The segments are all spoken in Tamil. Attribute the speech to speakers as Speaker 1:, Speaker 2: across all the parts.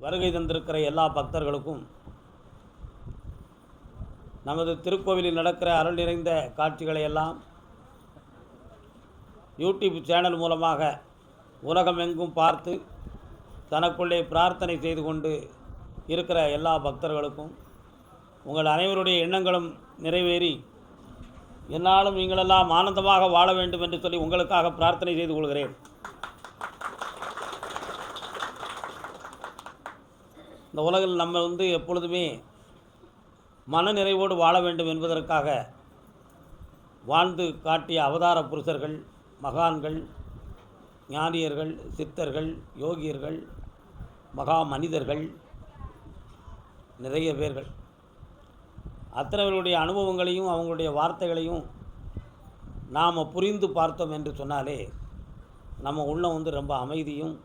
Speaker 1: வருகை தந்திருக்கிற எல்லா பக்தர்களுக்கும் நமது திருக்கோவிலில் நடக்கிற அருள் நிறைந்த காட்சிகளை எல்லாம் யூடியூப் சேனல் மூலமாக உலகமெங்கும் பார்த்து தனக்குள்ளே பிரார்த்தனை செய்து கொண்டு இருக்கிற எல்லா பக்தர்களுக்கும் உங்கள் அனைவருடைய எண்ணங்களும் நிறைவேறி என்னாலும் நீங்களெல்லாம் ஆனந்தமாக வாழ வேண்டும் என்று சொல்லி உங்களுக்காக பிரார்த்தனை செய்து கொள்கிறேன். இந்த உலகில் நம்ம எப்பொழுதுமே மன நிறைவோடு வாழ வேண்டும் என்பதற்காக வாழ்ந்து காட்டிய அவதார புருஷர்கள், மகான்கள், ஞானியர்கள், சித்தர்கள், யோகியர்கள், மகா மனிதர்கள் நிறைய பேர்கள் அத்தனைவர்களுடைய அனுபவங்களையும் அவங்களுடைய வார்த்தைகளையும் நாம் புரிந்து பார்த்தோம் என்று சொன்னாலே நம்ம உள்ளம் ரொம்ப அமைதியும்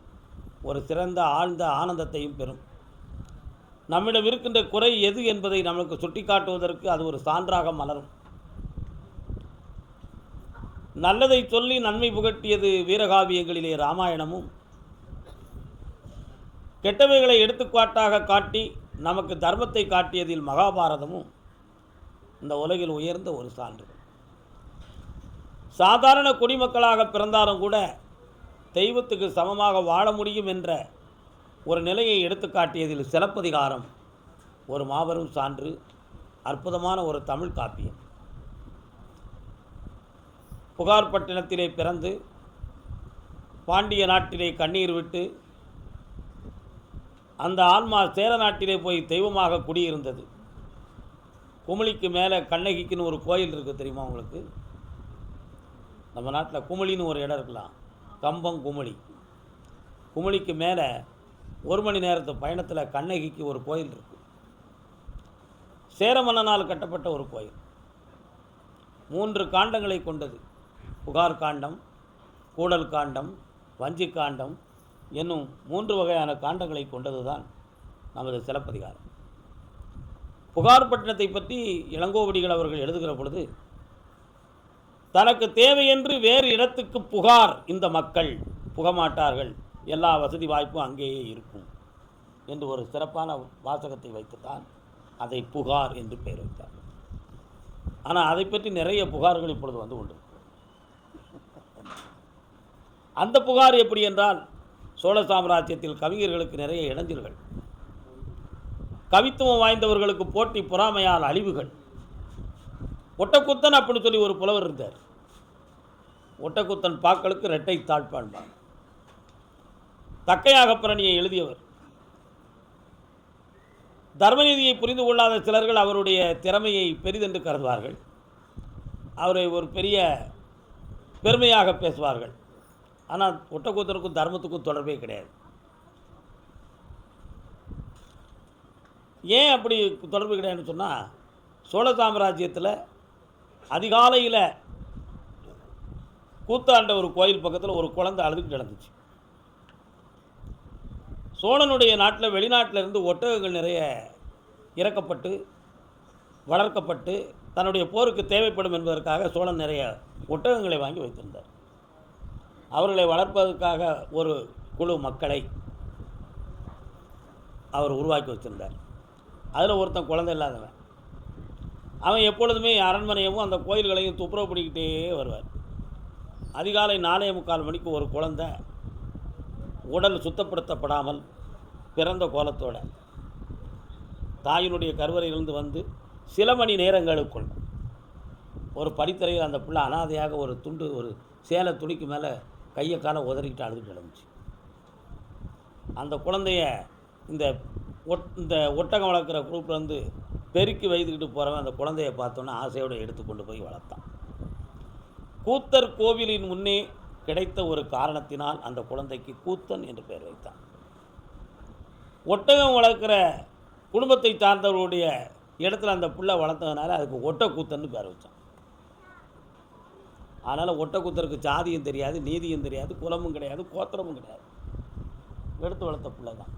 Speaker 1: ஒரு சிறந்த ஆழ்ந்த ஆனந்தத்தையும் பெறும். நம்மிடம் இருக்கின்ற குறை எது என்பதை நமக்கு சுட்டி காட்டுவதற்கு அது ஒரு சான்றாக மலரும். நல்லதை சொல்லி நன்மை புகட்டியது வீரகாவியங்களிலே ராமாயணமும், கெட்டவைகளை எடுத்துக்காட்டாக காட்டி நமக்கு தர்மத்தை காட்டியதில் மகாபாரதமும் இந்த உலகில் உயர்ந்த ஒரு சான்று. சாதாரண குடிமக்களாக பிறந்தாலும் கூட தெய்வத்துக்கு சமமாக வாழ முடியும் என்ற ஒரு நிலையை எடுத்துக்காட்டியதில் சிலப்பதிகாரம் ஒரு மாபெரும் சான்று, அற்புதமான ஒரு தமிழ் காப்பியம். புகார்பட்டினத்திலே பிறந்து பாண்டிய நாட்டிலே கண்ணீர் விட்டு அந்த ஆன்மா சேர நாட்டிலே போய் தெய்வமாக குடியிருந்தது. குமிழிக்கு மேலே கண்ணகிக்குன்னு ஒரு கோயில் இருக்குது, தெரியுமா உங்களுக்கு? நம்ம நாட்டில் குமிழின்னு ஒரு இடம் இருக்கலாம், கம்பம் குமிழி. குமிழிக்கு மேலே 1 மணி நேரத்து பயணத்தில் கண்ணகிக்கு ஒரு கோயில் இருக்குது. சேர மன்னனால் கட்டப்பட்ட ஒரு கோயில். 3 காண்டங்களை கொண்டது. புகார் காண்டம், கூடல் காண்டம், வஞ்சி காண்டம் என்னும் 3 வகையான காண்டங்களை கொண்டது தான் நமது சிலப்பதிகாரம். புகார்பட்டினத்தை பற்றி இளங்கோவடிகள் அவர்கள் எழுதுகிற பொழுது, தனக்கு தேவையென்று வேறு இடத்துக்கு புகார் இந்த மக்கள் புகமாட்டார்கள், எல்லா வசதி வாய்ப்பும் அங்கேயே இருக்கும் என்று ஒரு சிறப்பான வாசகத்தை வைத்துத்தான் அதை புகார் என்று பெயர் வைத்தார். ஆனால் அதை பற்றி நிறைய புகார்கள் இப்பொழுது வந்து கொண்டு. அந்த புகார் எப்படி என்றால், சோழ சாம்ராஜ்யத்தில் கவிஞர்களுக்கு நிறைய இடைஞ்சல்கள், கவித்துவம் வாய்ந்தவர்களுக்கு போட்டி பொறாமையால் அழிவுகள். ஒட்டக்குத்தன் அப்படின்னு சொல்லி ஒரு புலவர் இருந்தார். ஒட்டக்குத்தன் பாக்களுக்கு இரட்டை தாழ்பான்பார். தக்கையாக பிரணியை எழுதியவர். தர்மநீதியை புரிந்து கொள்ளாத சிலர்கள் அவருடைய திறமையை பெரிதென்று கருதுவார்கள். அவரை ஒரு பெரிய பெருமையாக பேசுவார்கள். ஆனால் ஒட்டக்கூத்தனுக்கும் தர்மத்துக்கும் தொடர்பே கிடையாது. ஏன் அப்படி தொடர்பு கிடையாதுன்னு சொன்னால், சோழ சாம்ராஜ்யத்தில் அதிகாலையில் கூத்தாண்ட ஒரு கோயில் பக்கத்தில் ஒரு குழந்தை அழுதுகிட்டு நடந்துச்சு. சோழனுடைய நாட்டில் வெளிநாட்டிலிருந்து ஒட்டகங்கள் நிறைய இறக்கப்பட்டு வளர்க்கப்பட்டு தன்னுடைய போருக்கு தேவைப்படும் என்பதற்காக சோழன் நிறைய ஒட்டகங்களை வாங்கி வைத்திருந்தார். அவர்களை வளர்ப்பதற்காக ஒரு குழு மக்களை அவர் உருவாக்கி வச்சிருந்தார். அதில் ஒருத்தன் குழந்தை இல்லாதவன். அவன் எப்பொழுதுமே அரண்மனையவும் அந்த கோயில்களையும் துப்புரவு பண்ணிக்கிட்டே வருவார். அதிகாலை 4:45 மணிக்கு ஒரு குழந்தை உடல் சுத்தப்படுத்தப்படாமல் பிறந்த கோலத்தோட தாயினுடைய கருவறையிலிருந்து வந்து சில மணி நேரங்களுக்குள் ஒரு படித்தரையில் அந்த பிள்ளை அனாதையாக ஒரு துண்டு, ஒரு சேலை துணிக்கு மேலே கையை காலை உதறிக்கிட்டு அழுதுட்டு கிடந்துச்சு. அந்த குழந்தைய இந்த ஒட்டகம் வளர்க்குற குரூப்லேருந்து பெருக்கி வைத்துக்கிட்டு போகிறவன் அந்த குழந்தைய பார்த்தோன்னே ஆசையோடு எடுத்து கொண்டு போய் வளர்த்தான். கூத்தர் கோவிலின் முன்னே கிடைத்த ஒரு காரணத்தினால் அந்த குழந்தைக்கு கூத்தன் என்று பெயர் வைத்தான். ஒட்டகம் வளர்க்குற குடும்பத்தை சார்ந்தவருடைய இடத்துல அந்த புள்ள வளர்த்ததுனால அதுக்கு ஒட்டக்கூத்தன்னு பேர் வச்சான். அதனால் ஒட்டக்கூத்தருக்கு ஜாதியும் தெரியாது, நீதியும் தெரியாது, குலமும் கிடையாது, கோத்திரமும் கிடையாது. எடுத்து வளர்த்த பிள்ளை தான்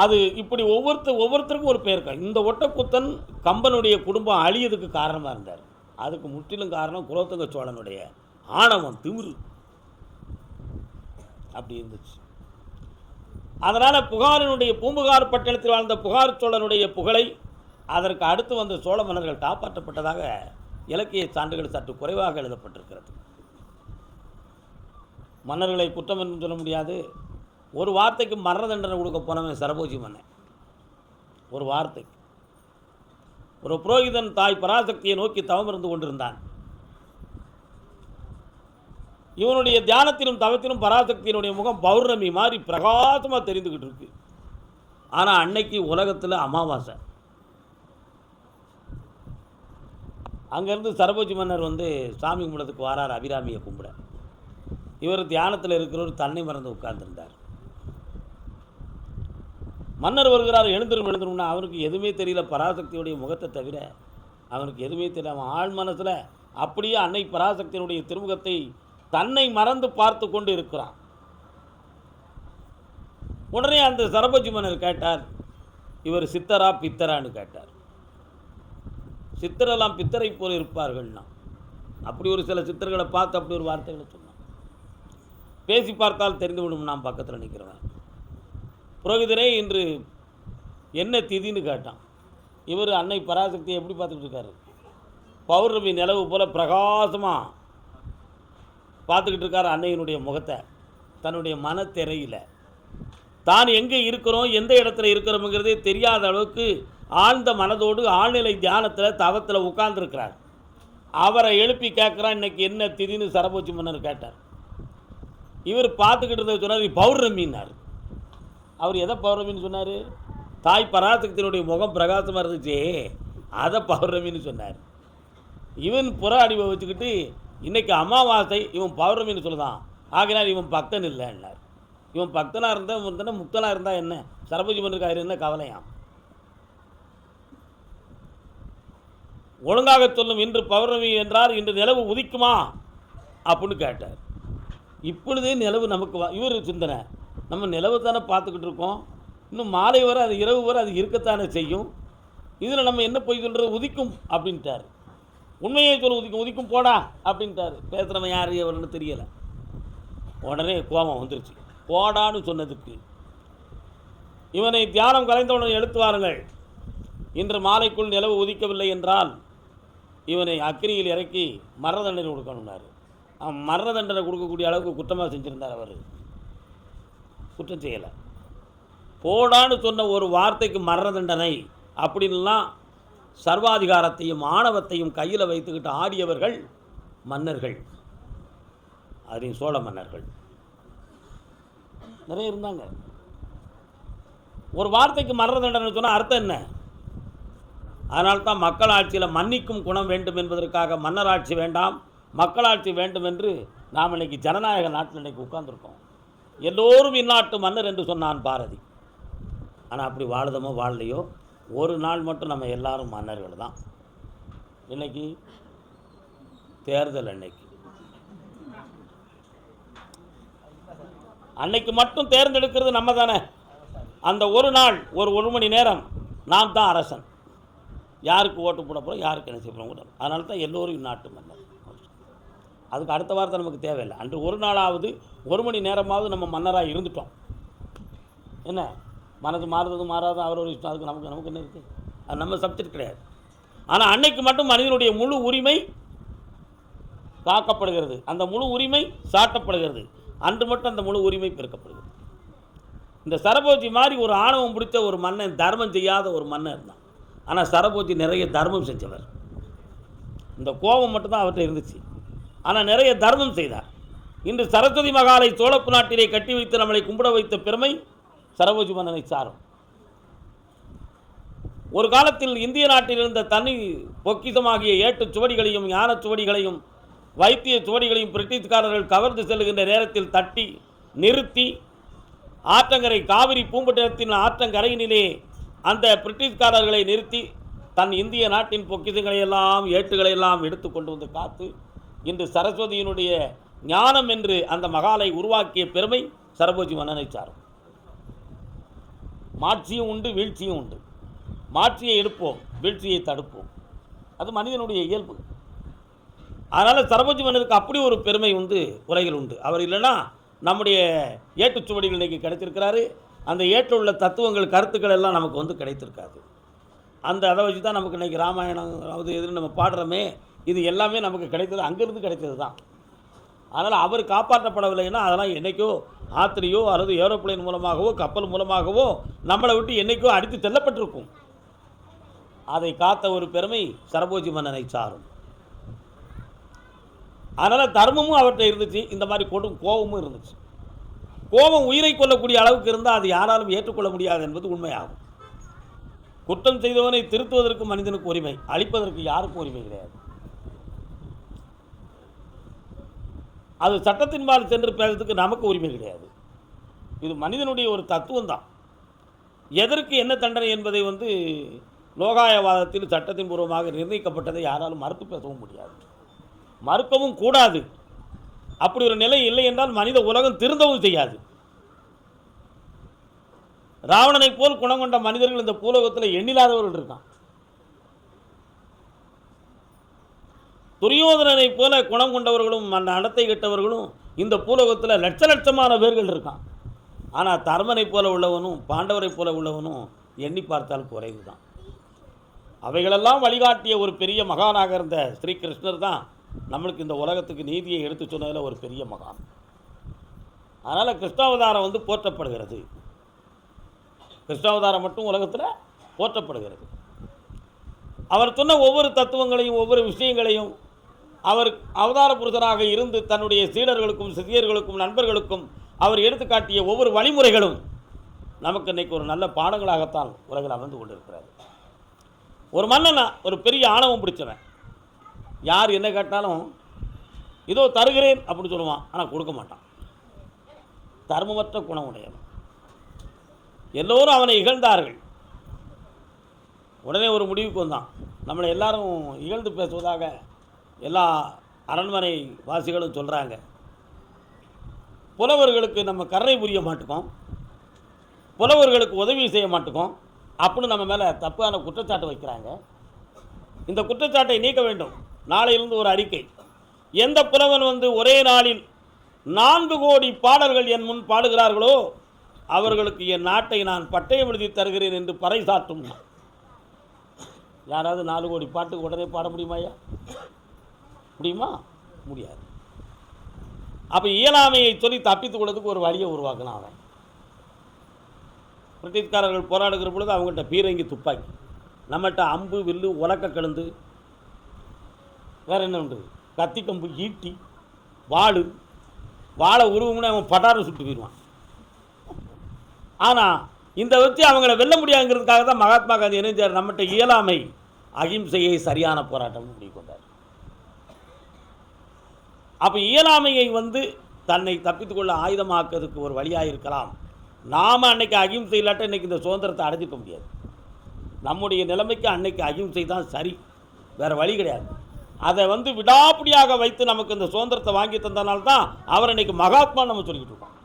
Speaker 1: அது. இப்படி ஒவ்வொருத்தருக்கும் ஒரு பேர். இந்த ஒட்டக்கூத்தன் கம்பனுடைய குடும்பம் அழியதுக்கு காரணமாக இருந்தார். அதுக்கு முற்றிலும் காரணம் குலோத்துங்க சோழனுடைய ஆணவம், திமிரு அப்படி இருந்துச்சு. அதனால் புகாரினுடைய பூம்புகார் பட்டணத்தில் வாழ்ந்த புகார் சோழனுடைய புகழை அதற்கு அடுத்து வந்த சோழ மன்னர்கள் காப்பாற்றப்பட்டதாக இலக்கிய சான்றுகள் சற்று குறைவாக எழுதப்பட்டிருக்கிறது. மன்னர்களை குற்றம் என்று சொல்ல முடியாது. ஒரு வார்த்தைக்கு மரண தண்டனை கொடுக்க போனவன் சரபோஜி மன்னன். ஒரு வார்த்தைக்கு ஒரு புரோகிதன் தாய் பராசக்தியை நோக்கி தவம் இருந்து கொண்டிருந்தான். இவனுடைய தியானத்திலும் தவத்திலும் பராசக்தியினுடைய முகம் பௌர்ணமி மாதிரி பிரகாசமாக தெரிந்துக்கிட்டு இருக்கு. ஆனால் அன்னைக்கு உலகத்தில் அமாவாசை. அங்கேருந்து சரபோஜி மன்னர் சாமி கும்பிடத்துக்கு வாரார் அபிராமியை கும்பிட. இவர் தியானத்தில் இருக்கிறவர் தன்னை மறந்து உட்கார்ந்துருந்தார். மன்னர் வருகிறார், எழுந்துரும்னா அவனுக்கு எதுவுமே தெரியல. பராசக்தியுடைய முகத்தை தவிர அவனுக்கு எதுவுமே தெரியல. அவன் ஆழ் மனசில் அப்படியே அன்னை பராசக்தியினுடைய திருமுகத்தை தன்னை மறந்து பார்த்து கொண்டு இருக்கிறான். உடனே அந்த சரபோஜி மன்னர் கேட்டார், இவர் சித்தரா பித்தரான்னு கேட்டார். சித்தரெல்லாம் பித்தரை போல் இருப்பார்கள்னா அப்படி ஒரு சில சித்தர்களை பார்த்து அப்படி ஒரு வார்த்தைகளை சொன்னான். பேசி பார்த்தால் தெரிந்து விடும் நான் பக்கத்தில் நிற்கிறவன். புரோகிதரே இன்று என்ன திதின்னு கேட்டான். இவர் அன்னை பராசக்தியை எப்படி பார்த்துக்கிட்டு இருக்காரு? பௌர்ணமி நிலவு போல் பிரகாசமாக பார்த்துக்கிட்டு இருக்கார் அன்னையினுடைய முகத்தை. தன்னுடைய மனத்திரையில் தான் எங்கே இருக்கிறோம், எந்த இடத்துல இருக்கிறோம்ங்கிறதே தெரியாத அளவுக்கு ஆழ்ந்த மனதோடு ஆழ்நிலை தியானத்தில் தவத்தில் உட்கார்ந்துருக்கிறார். அவரை எழுப்பி கேட்குறான், இன்னைக்கு என்ன திதின்னு சரபோஜி மன்னர் கேட்டார். இவர் பார்த்துக்கிட்டு இருந்த சொன்னார், பௌர்ணமின்னார். அவர் எதை பௌர்ணமின்னு சொன்னார்? தாய் பராசக்தியினுடைய முகம் பிரகாசமாக இருந்துச்சு, அதை பௌர்ணமின்னு சொன்னார். இவன் புற அடிவை வச்சுக்கிட்டு இன்றைக்கி அமாவாசை, இவன் பௌர்ணமின்னு சொல்லுதான். ஆகினால் இவன் பக்தன் இல்லைன்னார். இவன் பக்தனாக இருந்தால் முக்தனாக இருந்தால் என்ன? சரபோஜி மன்னருக்கு என்ன கவலையாம்? ஒழுங்காக சொல்லும், இன்று பௌர்ணமி என்றார், இன்று நிலவு உதிக்குமா அப்படின்னு கேட்டார். இப்பொழுதே நிலவு நமக்கு இவர் சிந்தனை, நம்ம நிலவு தானே பார்த்துக்கிட்டு இருக்கோம், இன்னும் மாலை வரை அது இரவு வரை அது இருக்கத்தானே செய்யும், இதில் நம்ம என்ன போய் சொல்கிறது, உதிக்கும் அப்படின்ட்டார். உண்மையை சொல்ல உதிக்கும், உதிக்கும் போடா அப்படின்ட்டார். பேசுகிறவன் யார் எவருன்னு தெரியலை. உடனே கோபம் வந்துருச்சு. போடான்னு சொன்னதுக்கு இவனை தியானம் கலைந்தவுடன் எடுத்து வாருங்கள், இன்று மாலைக்குள் நிலவு உதிக்கவில்லை என்றால் இவனை அக்கினியில் இறக்கி மரண தண்டனை கொடுக்கணும்னாரு. மரண தண்டனை கொடுக்கக்கூடிய அளவுக்கு குற்றமாக செஞ்சுருந்தார். அவர் குற்றம் செய்யலை. போடான்னு சொன்ன ஒரு வார்த்தைக்கு மரண தண்டனை அப்படின்லாம் சர்வாதிகாரத்தையும் ஆணவத்தையும் கையில் வைத்துக்கிட்டு ஆடியவர்கள் மன்னர்கள். அதுலேயும் சோழ மன்னர்கள் நிறைய இருந்தாங்க. ஒரு வார்த்தைக்கு மரண தண்டனை சொன்னால் அர்த்தம் என்ன? அதனால்தான் மக்கள் ஆட்சியில் மன்னிக்கும் குணம் வேண்டும் என்பதற்காக மன்னராட்சி வேண்டாம், மக்களாட்சி வேண்டும் என்று நாம் இன்றைக்கி ஜனநாயக நாட்டில் இன்றைக்கி உட்கார்ந்துருக்கோம். எல்லோரும் இந்நாட்டு மன்னர் என்று சொன்னான் பாரதி. ஆனால் அப்படி வாழுதமோ வாழலையோ, ஒரு நாள் மட்டும் நம்ம எல்லாரும் மன்னர்கள் தான். இன்னைக்கு தேர்தல் அன்னைக்கு மட்டும் தேர்ந்தெடுக்கிறது நம்ம தானே. அந்த ஒரு நாள் ஒரு மணி நேரம் நாம் தான் அரசன். யாருக்கு ஓட்டு போட போகிறோம், யாருக்கு என்ன செய்ய போகிறோம். அதனால தான் எல்லோரும் நாட்டு மன்னர். அதுக்கு அடுத்த வார்த்தை நமக்கு தேவையில்லை. அன்று ஒரு நாளாவது ஒரு மணி நேரமாவது நம்ம மன்னராக இருந்துட்டோம். என்ன மனது மாறுறது மாறாது அவர் இஷ்டம், அதுக்கு நமக்கு என்ன இருக்குது? அது நம்ம சப்ஜெக்ட் கிடையாது. ஆனால் அன்னைக்கு மட்டும் மனிதனுடைய முழு உரிமை காக்கப்படுகிறது, அந்த முழு உரிமை சாட்டப்படுகிறது. அன்று மட்டும் அந்த முழு உரிமை பெருக்கப்படுகிறது. இந்த சரபோஜி மாதிரி ஒரு ஆணவம் பிடித்த ஒரு மன்னன், தர்மம் செய்யாத ஒரு மன்னன் தான். ஆனால் சரபோஜி நிறைய தர்மம் செஞ்சவர். இந்த கோபம் மட்டும்தான் அவர்கிட்ட இருந்துச்சு. ஆனால் நிறைய தர்மம் செய்தார். இன்று சரஸ்வதி மகாலை சோழப்பு நாட்டிலே கட்டி வைத்து நம்மளை கும்பிட வைத்த பெருமை சரபோஜி மன்னனை சாரும். ஒரு காலத்தில் இந்திய நாட்டில் இருந்த தனி பொக்கிசமாகிய ஏட்டு சுவடிகளையும் ஞான சுவடிகளையும் வைத்திய சுவடிகளையும் பிரிட்டிஷ்காரர்கள் கவர்ந்து செல்லுகின்ற நேரத்தில் தட்டி நிறுத்தி ஆற்றங்கரை காவிரி பூம்பட்டினத்தின் ஆற்றங்கரையினிலே அந்த பிரிட்டிஷ்காரர்களை நிறுத்தி தன் இந்திய நாட்டின் பொக்கிசங்களையெல்லாம் ஏட்டுகளையெல்லாம் எடுத்து கொண்டு வந்து காத்து இன்று சரஸ்வதியினுடைய ஞானம் என்று அந்த மகாலை உருவாக்கிய பெருமை சரபோஜி மன்னனை சாரும். மாட்சியும் உண்டு, வீழ்ச்சியும் உண்டு. மாட்சியை எடுப்போம், வீழ்ச்சியை தடுப்போம். அது மனிதனுடைய இயல்பு. அதனால் சரபோஜி மன்னருக்கு அப்படி ஒரு பெருமை உலகில் உண்டு. அவர் இல்லைன்னா நம்முடைய ஏட்டுச்சுவடிகள் இன்றைக்கி கிடைத்திருக்கிறாரு. அந்த ஏற்றில் உள்ள தத்துவங்கள் கருத்துக்கள் எல்லாம் நமக்கு வந்து கிடைத்திருக்காது. அதை வச்சு தான் நமக்கு இன்றைக்கி ராமாயணம் அது எதுன்னு நம்ம பாடுறோமே, இது எல்லாமே நமக்கு கிடைத்தது அங்கேருந்து கிடைத்தது தான். அதனால் அவர் காப்பாற்றப்படவில்லைன்னா அதெல்லாம் என்றைக்கோ ஆத்திரையோ அல்லது ஏரோப்ளேன் மூலமாகவோ கப்பல் மூலமாகவோ நம்மளை விட்டு என்றைக்கோ அடித்து செல்லப்பட்டிருக்கும். அதை காத்த ஒரு பெருமை சரபோஜி மன்னனை சாரும். அதனால் தர்மமும் அவர்கிட்ட இருந்துச்சு, இந்த மாதிரி கோபமும் இருந்துச்சு. கோபம் உயிரை கொள்ளக்கூடிய அளவுக்கு இருந்தால் அது யாராலும் ஏற்றுக்கொள்ள முடியாது என்பது உண்மையாகும். குற்றம் செய்தவனை திருத்துவதற்கு மனிதனுக்கு உரிமை, அழிப்பதற்கு யாருக்கும் உரிமை கிடையாது. அது சட்டத்தின்பால் சென்று பேசுறதுக்கு நமக்கு உரிமை கிடையாது. இது மனிதனுடைய ஒரு தத்துவம் தான். எதற்கு என்ன தண்டனை என்பதை வந்து லோகாயவாதத்தில் சட்டத்தின் பூர்வமாக நிர்ணயிக்கப்பட்டதை யாராலும் மறுத்து பேசவும் முடியாது, மறுக்கவும் கூடாது. அப்படி ஒரு நிலை இல்லை என்றால் மனித உலகம் திருந்தவும் செய்யாது. ராவணனை போல் குணம் கொண்ட மனிதர்கள் இந்த பூலோகத்தில் எண்ணில்லாதவர்கள் இருக்கான். துரியோதனனை போல குணம் கொண்டவர்களும் நடத்தை கெட்டவர்களும் இந்த பூலோகத்தில் லட்ச லட்சமான பேர்கள் இருக்கான். ஆனால் தர்மனை போல உள்ளவனும் பாண்டவரை போல உள்ளவனும் எண்ணி பார்த்தால் குறைவு தான். அவைகளெல்லாம் வழிகாட்டிய ஒரு பெரிய மகானாக இருந்த ஸ்ரீகிருஷ்ணர் தான் நம்மளுக்கு இந்த உலகத்துக்கு நீதியை எடுத்து சொன்னதில் ஒரு பெரிய மகான். அதனால் கிருஷ்ணாவதாரம் வந்து போற்றப்படுகிறது. கிருஷ்ணாவதாரம் மட்டும் உலகத்தில் போற்றப்படுகிறது. அவர் சொன்ன ஒவ்வொரு தத்துவங்களையும் ஒவ்வொரு விஷயங்களையும் அவர் அவதார புருஷராக இருந்து தன்னுடைய சீடர்களுக்கும் சிஷியர்களுக்கும் நண்பர்களுக்கும் அவர் எடுத்துக்காட்டிய ஒவ்வொரு வழிமுறைகளும் நமக்கு இன்றைக்கு ஒரு நல்ல பாடங்களாகத்தான் உலகில் அமர்ந்து கொண்டிருக்கிறார். ஒரு மன்னனா ஒரு பெரிய ஆணவம் பிடிச்சவன், யார் என்ன கேட்டாலும் இதோ தருகிறேன் அப்படின்னு சொல்லுவான், ஆனால் கொடுக்க மாட்டான். தர்மமற்ற குணம் உடையவன். எல்லோரும் அவனை இகழ்ந்தார்கள். உடனே ஒரு முடிவுக்கு வந்தான், நம்மளை எல்லாரும் இகழ்ந்து பேசுவதாக எல்லா அரண்மனை வாசிகளும் சொல்கிறாங்க. புலவர்களுக்கு நம்ம கருணை புரிய மாட்டோம், புலவர்களுக்கு உதவி செய்ய மாட்டோம் அப்படின்னு நம்ம மேலே தப்பான குற்றச்சாட்டு வைக்கிறாங்க. இந்த குற்றச்சாட்டை நீக்க வேண்டும். நாளையிலிருந்து ஒரு அறிக்கை, எந்த புலவன் வந்து ஒரே நாளில் 4 கோடி பாடல்கள் என் முன் பாடுகிறார்களோ அவர்களுக்கு என் நாட்டை நான் பட்டயம் எழுதி தருகிறேன் என்று பறைசாற்றும். யாராவது 4 கோடி பாட்டுக்கு உடனே பாட முடியுமாயா? முடியுமா? முடியாது. அப்போ இயலாமையை சொல்லி தப்பித்துக் கொள்வதுக்கு ஒரு வழியை உருவாக்கினான் அவன். பிரிட்டிஷ்காரர்கள் போராடுகிற பொழுது அவங்கள்ட்ட பீரங்கி துப்பாக்கி, நம்மகிட்ட அம்பு வில்லு உலக்க கழுந்து, வேறு என்ன உண்டு, கத்தி கம்பு ஈட்டி வாழை உருவம்னு அவன் பட்டாரம் சுட்டு போயிடுவான். ஆனால் இந்த வச்சு அவங்கள வெல்ல முடியாதுங்கிறதுக்காக தான் மகாத்மா காந்தி என்ன செய்யார், நம்மகிட்ட இயலாமை அகிம்சையை சரியான போராட்டம் முடிவு கொண்டார். அப்போ இயலாமையை வந்து தன்னை தப்பித்துக்கொள்ள ஆயுதமாக்குறதுக்கு ஒரு வழியாக இருக்கலாம். நாம் அன்னைக்கு அகிம்சை இல்லாட்ட இன்றைக்கி இந்த சுதந்திரத்தை அடைஞ்சிக்க முடியாது. நம்முடைய நிலைமைக்கு அன்னைக்கு அகிம்சை தான் சரி, வேறு வழி கிடையாது. அதை வந்து விடாப்பிடியாக வைத்து நமக்கு இந்த சுதந்திரத்தை வாங்கி தந்தனால்தான் அவர் இன்றைக்கி மகாத்மா நம்ம சொல்லிக்கிட்டு இருக்கோம்.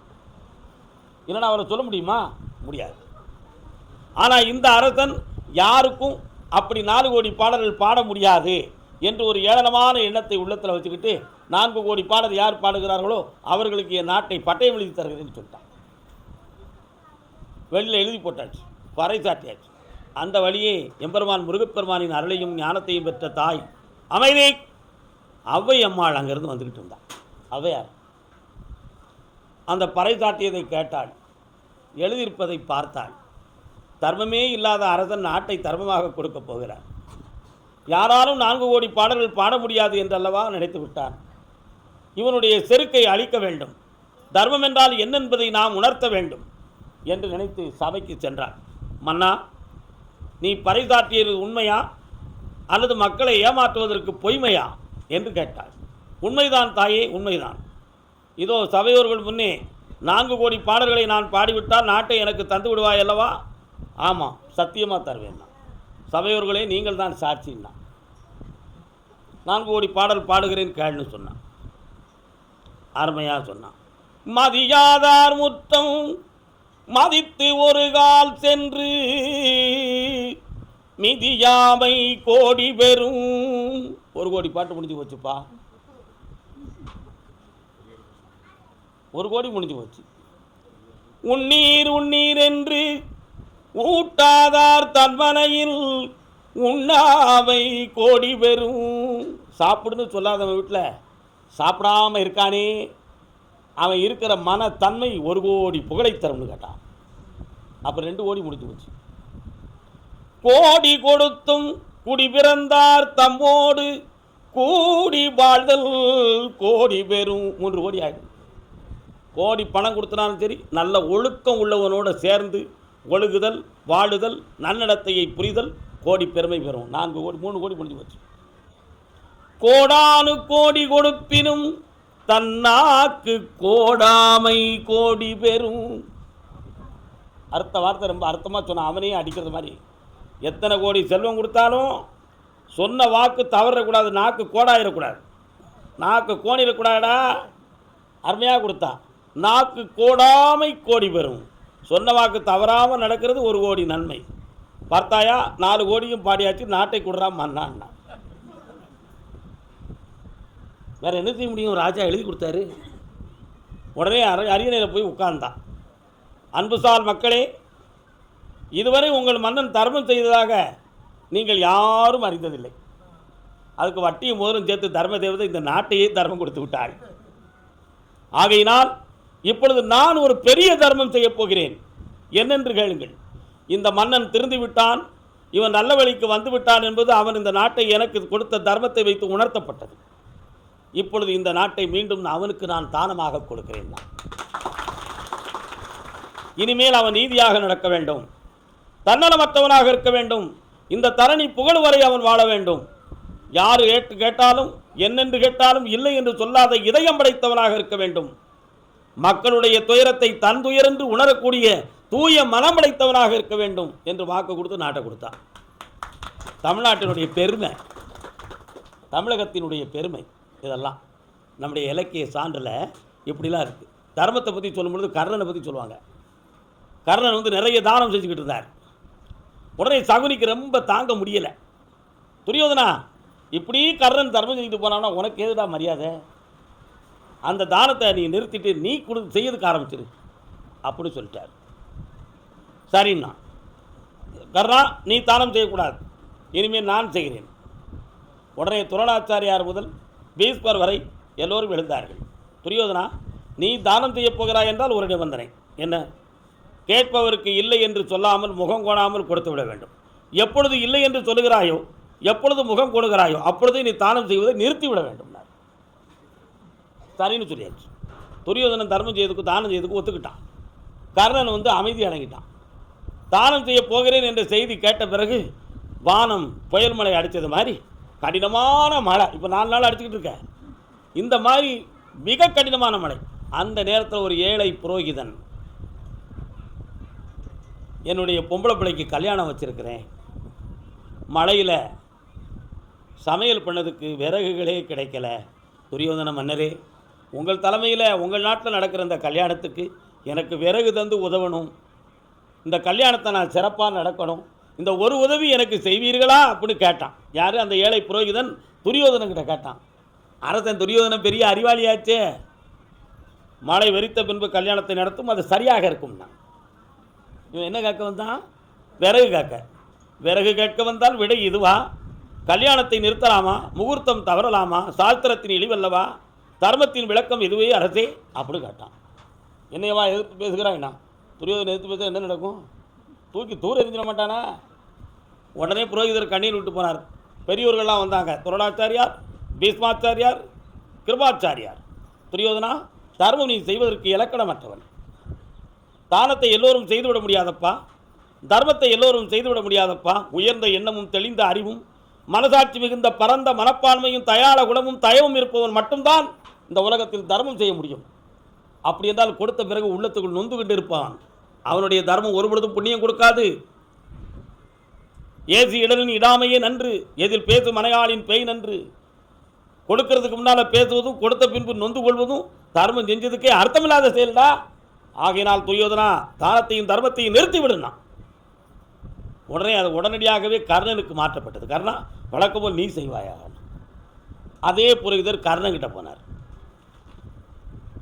Speaker 1: இல்லைன்னா அவரை சொல்ல முடியுமா? முடியாது. ஆனால் இந்த அரசன் யாருக்கும் அப்படி 4 கோடி பாடல்கள் பாட முடியாது என்று ஒரு ஏளனமான எண்ணத்தை உள்ளத்தில் வச்சுக்கிட்டு 4 கோடி பாடல் யார் பாடுகிறார்களோ அவர்களுக்கு என் நாட்டை பட்டயம் எழுதி தருகிறேன்னு சொல்லிட்டான். வெளியில் எழுதி போட்டாச்சு, பறைசாட்டியாச்சு. அந்த வழியே எம்பெருமான் முருகப்பெருமானின் அருளையும் ஞானத்தையும் பெற்ற தாய் அமைதி ஔவை அம்மாள் அங்கேருந்து வந்துக்கிட்டு இருந்தாள். ஔவையார் அந்த பறைசாட்டியதை கேட்டாள், எழுதியிருப்பதை பார்த்தாள். தர்மமே இல்லாத அரசன் நாட்டை தர்மமாக கொடுக்கப் போகிறார். யாராலும் 4 கோடி பாடல்கள் பாட முடியாது என்றல்லவா நினைத்து விட்டான். இவனுடைய செருக்கை அழிக்க வேண்டும், தர்மம் என்றால் என்னென்பதை நாம் உணர்த்த வேண்டும் என்று நினைத்து சபைக்கு சென்றான். மன்னா, நீ பறைசாற்றியது உண்மையா அல்லது மக்களை ஏமாற்றுவதற்கு பொய்மையா என்று கேட்டாள். உண்மைதான் தாயே, உண்மைதான். இதோ சபையோர்கள் முன்னே 4 கோடி பாடல்களை நான் பாடிவிட்டால் நாட்டை எனக்கு தந்து விடுவாய் அல்லவா? ஆமாம், சத்தியமாக தருவேன். சபையோர்களே, நீங்கள் தான் சாட்சின்னா. 4 கோடி பாடல் பாடுகிறேன் கேள்னு சொன்னான். அருமையாக சொன்னான். மதியாதார் முற்றம் மதித்து ஒரு கால் சென்று மிதியாமை கோடி பெறும். 1 கோடி பாட்டு முடிஞ்சு போச்சுப்பா, 1 கோடி முடிஞ்சு போச்சு. உன்னீர் உன்னீர் என்று ஊட்டாதார் தன்மனையில் உண்ணாமை கோடி பெறும். சாப்பிடுன்னு சொல்லாதவன் வீட்டில் சாப்பிடாமல் இருக்கானே, அவன் இருக்கிற மனத்தன்மை 1 கோடி புகழை தரும்னு கேட்டான். அப்புறம் 2 கோடி முடிஞ்சு போச்சு. கோடி கொடுத்தும் குடி பிறந்தார் தம்மோடு கூடி வாழ்தல் கோடி பெறும். 3 கோடி ஆகிடும். கோடி பணம் கொடுத்தனாலும் சரி, நல்ல ஒழுக்கம் உள்ளவனோடு சேர்ந்து ஒழுகுதல், வாழுதல், நன்னடத்தையை புரிதல் கோடி பெருமை பெறும். 4 கோடி 3 கோடி முடிஞ்சு போச்சு. கோடானு கோடி கொடுப்பினும் தன்னாக்கு கோடாமை கோடி பெறும். அடுத்த வார்த்தை ரொம்ப அர்த்தமாக சொன்ன, அவனையும் அடிக்கிறது மாதிரி. எத்தனை கோடி செல்வம் கொடுத்தாலும் சொன்ன வாக்கு தவறக்கூடாது, நாக்கு கோடாயிடக்கூடாது, நாக்கு கோணிடக்கூடாதா. அருமையாக கொடுத்தா. நாக்கு கோடாமை கோடி பெறும். சொன்ன வாக்கு தவறாமல் நடக்கிறது 1 கோடி நன்மை. பார்த்தாயா, 4 கோடியும் பாடியாச்சு, நாட்டை கொடுறா மன்னான்னா. வேறு என்ன செய்ய முடியும்? ராஜா எழுதி கொடுத்தாரு. உடனே அரியணையில் போய் உட்கார்ந்தான். அன்புசால் மக்களே, இதுவரை உங்கள் மன்னன் தர்மம் செய்ததாக நீங்கள் யாரும் அறிந்ததில்லை. அதுக்கு வட்டியும் முதலும் சேர்த்து தர்ம தேவதை இந்த நாட்டையே தர்மம் கொடுத்து விட்டார். ஆகையினால் இப்பொழுது நான் ஒரு பெரிய தர்மம் செய்யப் போகிறேன். என்னென்று கேளுங்கள். இந்த மன்னன் திருந்து விட்டான், இவன் நல்ல வழிக்கு வந்து விட்டான் என்பது அவன் இந்த நாட்டை எனக்கு கொடுத்த தர்மத்தை வைத்து உணர்த்தப்பட்டது. இப்பொழுது இந்த நாட்டை மீண்டும் அவனுக்கு நான் தானமாக கொடுக்கிறேன். இனிமேல் அவன் நீதியாக நடக்க வேண்டும், தன்னலமற்றவனாக இருக்க வேண்டும், இந்த தரணி புகழ் வரை அவன் வாழ வேண்டும். யார் கேட்டாலும் என்னென்று கேட்டாலும் இல்லை என்று சொல்லாத இதயம் படைத்தவனாக இருக்க வேண்டும். மக்களுடைய துயரத்தை தன் துயரென்று உணரக்கூடிய தூய மனம் படைத்தவனாக இருக்க வேண்டும் என்று வாக்கு கொடுத்து நாட்டை கொடுத்தான். தமிழ்நாட்டினுடைய பெருமை, தமிழகத்தினுடைய பெருமை, இதெல்லாம் நம்முடைய இலக்கிய சான்றில் இப்படிலாம் இருக்குது. தர்மத்தை பற்றி சொல்லும்பொழுது கர்ணனை பற்றி சொல்லுவாங்க. கர்ணன் நிறைய தானம் செஞ்சுக்கிட்டு இருந்தார். உடனே சகுனிக்கு ரொம்ப தாங்க முடியலை. துரியோதனா, இப்படி கர்ணன் தர்மம் செஞ்சுட்டு போனான்னா உனக்கு எதுடா மரியாதை? அந்த தானத்தை நீ நிறுத்திட்டு நீ செய்யறதுக்கு ஆரம்பிச்சிரு அப்படின்னு சொல்லிட்டார். சரிண்ணா, கர்ணா நீ தானம் செய்யக்கூடாது, இனிமேல் நான் செய்கிறேன். உடனே துரோணாச்சாரியார் முதல் பீஷ்மர் வரை எல்லோரும் எழுந்தார்கள். துரியோதனா, நீ தானம் செய்யப் போகிறாய் என்றால் ஒரு நிபந்தனை. என்ன? கேட்பவருக்கு இல்லை என்று சொல்லாமல் முகம் கோணாமல் கொடுத்து விட வேண்டும். எப்பொழுது இல்லை என்று சொல்லுகிறாயோ, எப்பொழுது முகம் கொடுக்கிறாயோ அப்பொழுது நீ தானம் செய்வதை நிறுத்திவிட வேண்டும். சரின்னு சொல்லியாச்சு. துரியோதனன் தர்மம் செய்யறதுக்கு தானம் செய்யறதுக்கு ஒத்துக்கிட்டான். கர்ணன் அமைதி அடங்கிட்டான். தானம் செய்ய போகிறேன் என்ற செய்தி கேட்ட பிறகு வானம் புயல் மழை அடித்தது மாதிரி கடினமான மழை. இப்போ 4 நாள் அடிச்சுக்கிட்டு இருக்க. இந்த மாதிரி மிக கடினமான மழை. அந்த நேரத்தில் ஒரு ஏழை புரோகிதன், என்னுடைய பொம்பளை பிள்ளைக்கு கல்யாணம் வச்சுருக்கிறேன், மழையில் சமையல் பண்ணதுக்கு விறகுகளே கிடைக்கல. துரியோதன மன்னரே, உங்கள் தலைமையில் உங்கள் நாட்டில் நடக்கிற இந்த கல்யாணத்துக்கு எனக்கு விறகு தந்து உதவணும், இந்த கல்யாணத்தை நான் சிறப்பாக நடக்கணும், இந்த ஒரு உதவி எனக்கு செய்வீர்களா அப்படின்னு கேட்டான். யார்? அந்த ஏழை புரோகிதன் துரியோதனங்கிட்ட கேட்டான். அரசன் துரியோதனன் பெரிய அறிவாளியாச்சே, மழை வெறித்த பின்பு கல்யாணத்தை நடத்தும், அது சரியாக இருக்கும்னா. இவன் என்ன கேட்க வந்தான்? விறகு கேட்க. விறகு கேட்க வந்தால் விடை இதுவா? கல்யாணத்தை நிறுத்தலாமா? முகூர்த்தம் தவறலாமா? சாஸ்திரத்தின் இழிவல்லவா? தர்மத்தின் விளக்கம் இதுவே அரசே அப்படி கேட்டான். என்னையவா எதிர்த்து பேசுகிறாய்னா? துரியோதனை எதிர்த்து பேச என்ன நடக்கும்? தூக்கி தூர எரிஞ்சிட மாட்டானா? உடனே புரோகிதர் கண்ணீர் விட்டு போனார். பெரியோர்கள்லாம் வந்தாங்க. துரோணாச்சாரியார், பீஷ்மாச்சாரியார், கிருபாச்சாரியார். துரியோதனா, தர்மம் நீ செய்வதற்கு இலக்கணமற்றவன். தானத்தை எல்லோரும் செய்துவிட முடியாதப்பா, தர்மத்தை எல்லோரும் செய்துவிட முடியாதப்பா. உயர்ந்த எண்ணமும் தெளிந்த அறிவும் மனசாட்சி மிகுந்த பரந்த மனப்பான்மையும் தயாள குணமும் தயவும் இருப்பவன் மட்டும்தான் இந்த உலகத்தில் தர்மம் செய்ய முடியும். அப்படி என்றால் கொடுத்த பிறகு உள்ளத்துக்குள் நொந்து கொண்டு இருப்பான். அவனுடைய தர்மம் ஒருபொழுதும் புண்ணியம் கொடுக்காது. ஏசி இடலின் இடாமையே நன்று, எதில் பேசும் மனையாளின் பேய் நன்று. கொடுக்கறதுக்கு முன்னால் பேசுவதும் கொடுத்த பின்பு நொந்து கொள்வதும் தர்மம் செஞ்சதுக்கே அர்த்தமில்லாத செயல்டா. ஆகையினால் துரியோதனா, தானத்தையும் தர்மத்தையும் நிறுத்தி விடுனா. உடனே அது உடனடியாகவே கர்ணனுக்கு மாற்றப்பட்டது. கர்ணா, வழக்கம் போல் நீ செய்வாயாக. அதே புரோகிதர் கர்ணன்கிட்ட போனார்.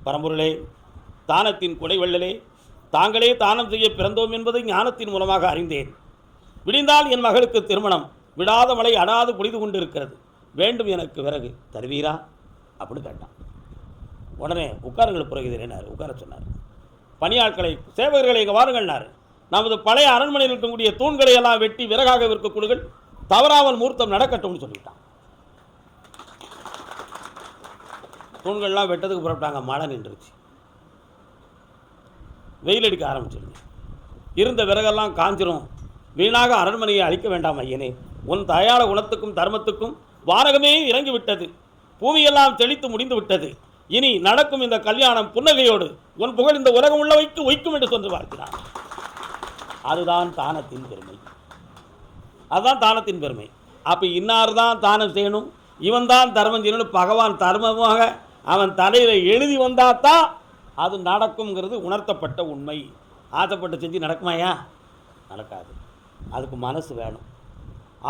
Speaker 1: பரம்பொருளே, தானத்தின் குடை வெள்ளலே, தாங்களே தானம் செய்ய பிறந்தோம் என்பதை ஞானத்தின் மூலமாக அறிந்தேன். விடிந்தால் என் மகளுக்கு திருமணம், விடாத மழை அடாது பொழிது கொண்டு இருக்கிறது, வேண்டும் எனக்கு விறகு தருவீரா அப்படின்னு கேட்டான். உடனே உட்காருங்கள் புரோகிதரேனார், உட்கார சொன்னார். பணியாட்களை சேவகர்களை இங்கே வாருங்கள்னார். நமது பழைய அரண்மனையில் இருக்கக்கூடிய தூண்களை எல்லாம் வெட்டி விறகாக விற்க கொடுங்கள், தவறாமல் மூர்த்தம் நடக்கட்டும்னு சொல்லிட்டான். தூண்கள்லாம் வெட்டதுக்கு புறப்பட்டாங்க. மழை நின்றுச்சு, வெயில் அடிக்க ஆரம்பிச்சிருங்க. இருந்த விறகெல்லாம் காஞ்சிரும், வீணாக அரண்மனையை அழிக்க வேண்டாம் ஐயனே, உன் தயாள குணத்துக்கும் தர்மத்துக்கும் வானகமே இறங்கி விட்டது, பூமியெல்லாம் தெளித்து முடிந்து விட்டது, இனி நடக்கும் இந்த கல்யாணம் புன்னகையோடு உன் புகழ் இந்த உலகம் உள்ளவைக்கு ஒய்க்கும் என்று சொல்லி வாழ்த்தினான். அதுதான் தானத்தின் பெருமை, அதுதான் தானத்தின் பெருமை. அப்போ இன்னார் தான் தானம் செய்யணும், இவன் தான் தர்மம் செய்யணும், பகவான் தர்மமாக அவன் தலையில் எழுதி வந்தால் தான் அது நடக்குங்கிறது உணர்த்தப்பட்ட உண்மை. ஆசைப்பட்டு செஞ்சு நடக்குமாயா? நடக்காது. அதுக்கு மனசு வேணும்.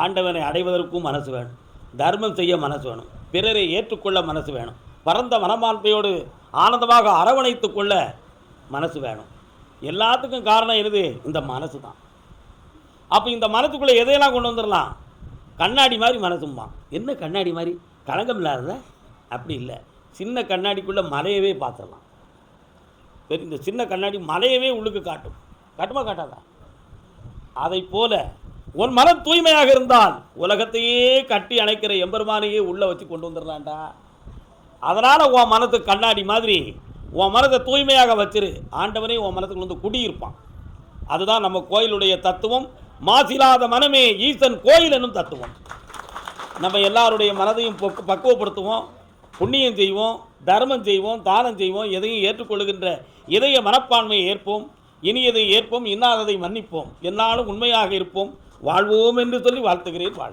Speaker 1: ஆண்டவனை அடைவதற்கும் மனசு வேணும், தர்மம் செய்ய மனசு வேணும், பிறரை ஏற்றுக்கொள்ள மனசு வேணும், பரந்த மனமாண்மையோடு ஆனந்தமாக அரவணைத்து கொள்ள மனசு வேணும். எல்லாத்துக்கும் காரணம் எது? இந்த மனசு தான். அப்போ இந்த மனசுக்குள்ளே எதையெல்லாம் கொண்டு வந்துடலாம்? கண்ணாடி மாதிரி மனசும்மா. என்ன கண்ணாடி மாதிரி? களங்கம் இல்லாத? அப்படி இல்லை. சின்ன கண்ணாடிக்குள்ளே மலையவே பார்த்துடலாம். சரி, இந்த சின்ன கண்ணாடி மலையவே உள்ளுக்கு காட்டும். காட்டுமா காட்டாதா? அதை போல உன் மனம் தூய்மையாக இருந்தால் உலகத்தையே கட்டி அணைக்கிற எம்பெருமானையே உள்ளே வச்சு கொண்டு வந்துடலான்டா. அதனால் உன் மனத்து கண்ணாடி மாதிரி உன் மனத்தை தூய்மையாக வச்சிரு, ஆண்டவனே உன் மனத்துக்கு வந்து குடியிருப்பான். அதுதான் நம்ம கோயிலுடைய தத்துவம். மாசில்லாத மனமே ஈசன் கோயில் என்னும் தத்துவம். நம்ம எல்லாருடைய மனதையும் பக்குவப்படுத்துவோம், புண்ணியம் செய்வோம், தர்மம் செய்வோம், தானம் செய்வோம், எதையும் ஏற்றுக்கொள்கின்ற இதய மனப்பான்மையை ஏற்போம், இனியதை ஏற்போம், இன்னாததை மன்னிப்போம், என்னாலும் உண்மையாக இருப்போம், வாழ்வோம் என்று சொல்லி வாழ்த்துகிறேன். வாழ்த்து.